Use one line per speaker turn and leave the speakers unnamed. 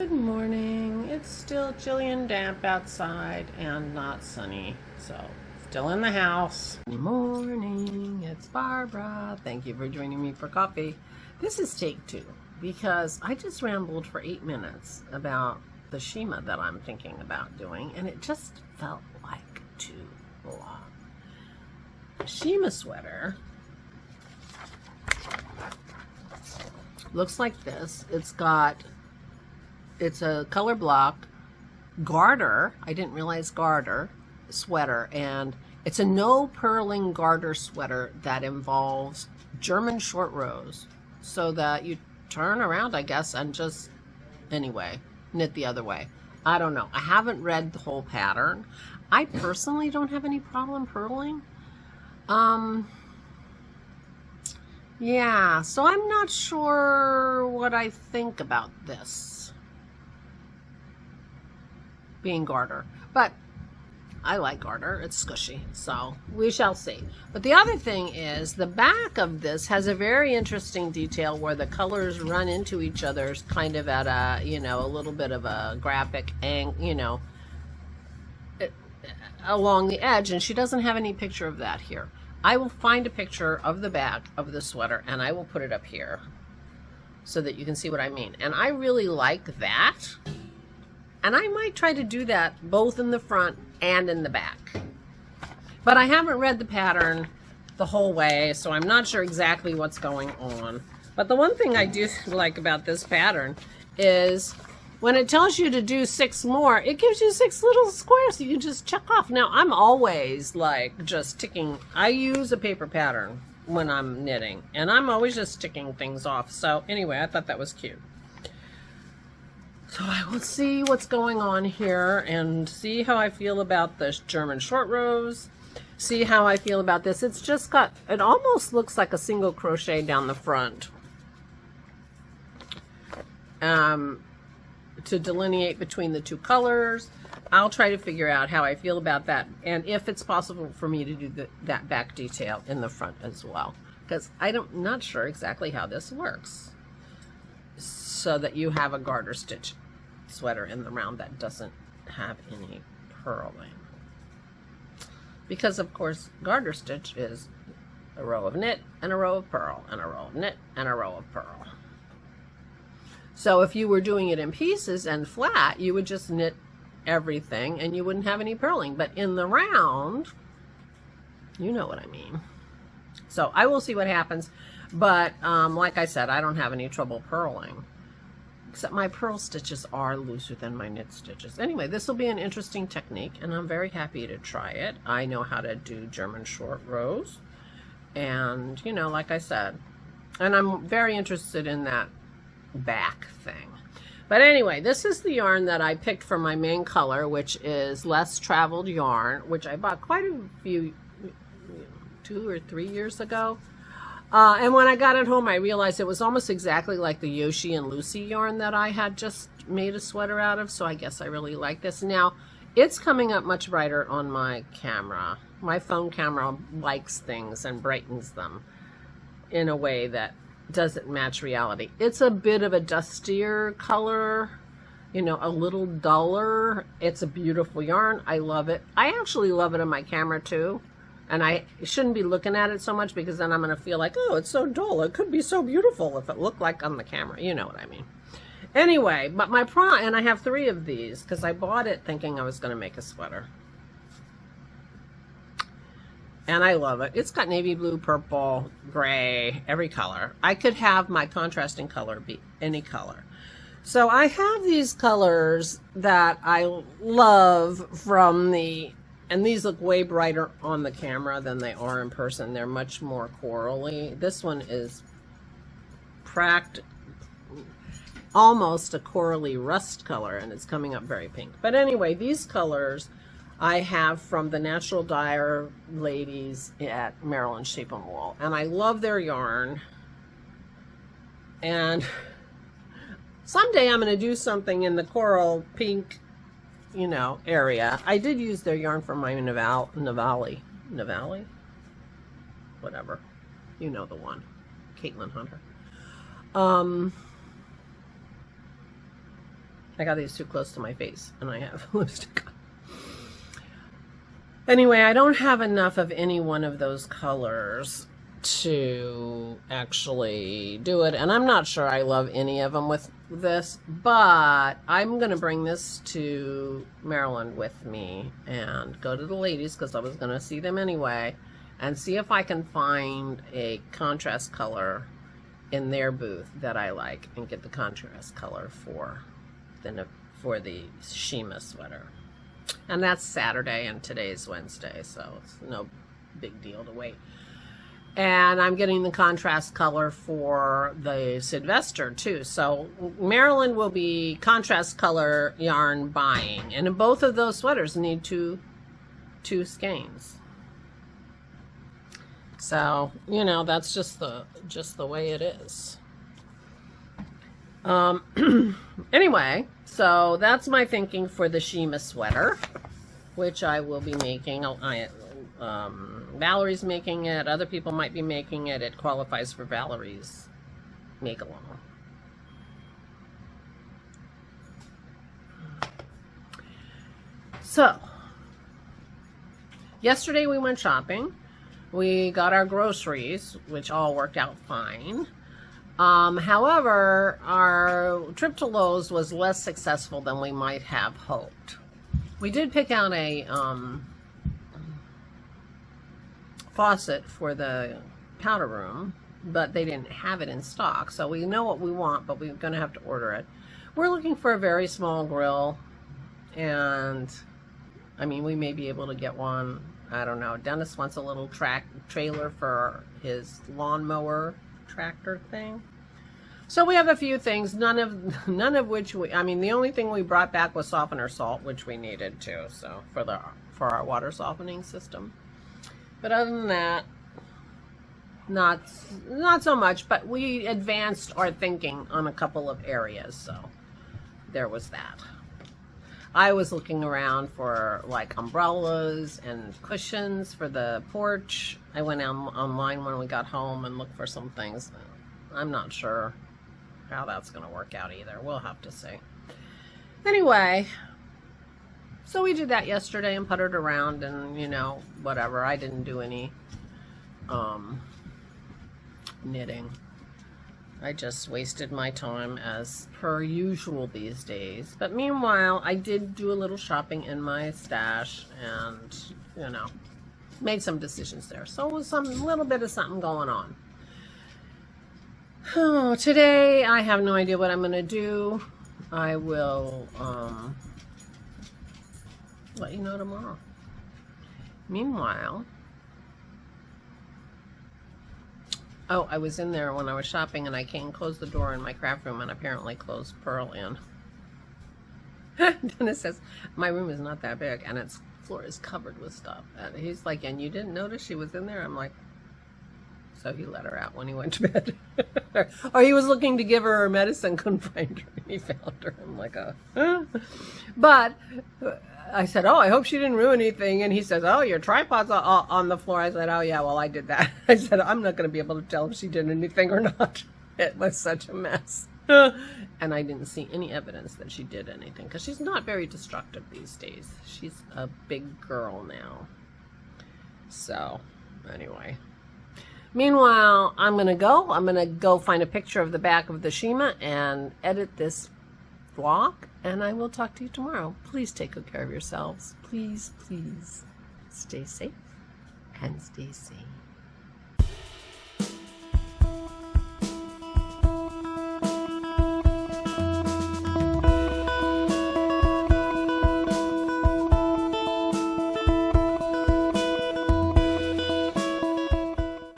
Good morning. It's still chilly and damp outside and not sunny, so still in the house. Good morning. It's Barbara. Thank you for joining me for coffee. This is take 2 because I just rambled for 8 minutes about the Shima that I'm thinking about doing, and it just felt like too long. Shima sweater looks like this. It's a color block garter. I didn't realize garter sweater, and it's a no purling garter sweater that involves German short rows, so that you turn around, I guess, and just anyway knit the other way. I don't know. I haven't read the whole pattern. I personally don't have any problem purling. Yeah, so I'm not sure what I think about this being garter, but I like garter. It's squishy, so we shall see. But the other thing is the back of this has a very interesting detail where the colors run into each other's kind of at a, a little bit of a graphic angle, along the edge, and she doesn't have any picture of that here. I will find a picture of the back of the sweater and I will put it up here so that you can see what I mean. And I really like that. And I might try to do that both in the front and in the back. But I haven't read the pattern the whole way, so I'm not sure exactly what's going on. But the one thing I do like about this pattern is when it tells you to do 6 more, it gives you 6 little squares you can just check off. Now, I'm always like just ticking. I use a paper pattern when I'm knitting, and I'm always just ticking things off. So anyway, I thought that was cute. So I will see what's going on here and see how I feel about the German short rows. See how I feel about this. It's just got, it almost looks like a single crochet down the front. To delineate between the 2 colors. I'll try to figure out how I feel about that, and if it's possible for me to do that back detail in the front as well, because I'm not sure exactly how this works, so that you have a garter stitch sweater in the round that doesn't have any purling, because of course garter stitch is a row of knit and a row of purl and a row of knit and a row of purl. So if you were doing it in pieces and flat, you would just knit everything and you wouldn't have any purling. But in the round, you know what I mean. So I will see what happens. But like I said, I don't have any trouble purling. Except my purl stitches are looser than my knit stitches. Anyway, this will be an interesting technique, and I'm very happy to try it. I know how to do German short rows. And, like I said, and I'm very interested in that back thing. But anyway, this is the yarn that I picked for my main color, which is Less Traveled yarn, which I bought quite a few, 2 or 3 years ago. And when I got it home, I realized it was almost exactly like the Yoshi and Lucy yarn that I had just made a sweater out of, so I guess I really like this. Now, it's coming up much brighter on my camera. My phone camera likes things and brightens them in a way that doesn't match reality. It's a bit of a dustier color, a little duller. It's a beautiful yarn. I love it. I actually love it on my camera too. And I shouldn't be looking at it so much, because then I'm going to feel like, oh, it's so dull. It could be so beautiful if it looked like on the camera. You know what I mean. Anyway, but and I have 3 of these because I bought it thinking I was going to make a sweater. And I love it. It's got navy blue, purple, gray, every color. I could have my contrasting color be any color. So I have these colors that I love from and these look way brighter on the camera than they are in person. They're much more corally. This one is almost a corally rust color, and it's coming up very pink. But anyway, these colors I have from the Natural Dyer ladies at Maryland Sheep and Wool, and I love their yarn. And someday I'm going to do something in the coral pink, area. I did use their yarn for my Navali, whatever, the one, Caitlin Hunter. I got these too close to my face and I have lipstick on. Anyway, I don't have enough of any one of those colors to actually do it. And I'm not sure I love any of them with this, but I'm going to bring this to Maryland with me and go to the ladies, because I was going to see them anyway, and see if I can find a contrast color in their booth that I like and get the contrast color for the Shima sweater. And that's Saturday and today's Wednesday, so it's no big deal to wait. And I'm getting the contrast color for the Sylvester too. So Maryland will be contrast color yarn buying. And both of those sweaters need two skeins. So, you know, that's just the way it is. Anyway, so that's my thinking for the Shima sweater, which I will be making. Valerie's making it. Other people might be making it. It qualifies for Valerie's make-along. So, yesterday we went shopping. We got our groceries, which all worked out fine. However, our trip to Lowe's was less successful than we might have hoped. We did pick out a faucet for the powder room, but they didn't have it in stock. So we know what we want, but we're going to have to order it. We're looking for a very small grill, and I mean, we may be able to get one. I don't know. Dennis wants a little trailer for his lawnmower tractor thing. So we have a few things, none of which I mean, the only thing we brought back was softener salt, which we needed too, so for our water softening system. But other than that, not so much, but we advanced our thinking on a couple of areas, so there was that. I was looking around for like umbrellas and cushions for the porch. I went online when we got home and looked for some things. I'm not sure how that's going to work out either. We'll have to see. Anyway, so we did that yesterday and puttered around and, you know, whatever. I didn't do any knitting. I just wasted my time as per usual these days. But meanwhile, I did do a little shopping in my stash and, you know, made some decisions there. So it was a little bit of something going on. Oh, today, I have no idea what I'm going to do. I will let you know tomorrow. Meanwhile, oh, I was in there when I was shopping and I came close the door in my craft room and apparently closed Pearl in. Dennis says, my room is not that big and its floor is covered with stuff. And he's like, and you didn't notice she was in there? I'm like, so he let her out when he went to bed. Or he was looking to give her her medicine, couldn't find her, and he found her. I'm like, But I said, oh, I hope she didn't ruin anything. And he says, oh, your tripod's on the floor. I said, oh, yeah, well, I did that. I said, I'm not going to be able to tell if she did anything or not. It was such a mess. And I didn't see any evidence that she did anything, because she's not very destructive these days. She's a big girl now. So, anyway. Meanwhile, I'm going to go find a picture of the back of the Shima and edit this vlog, and I will talk to you tomorrow. Please take good care of yourselves. Please, please stay safe and stay sane.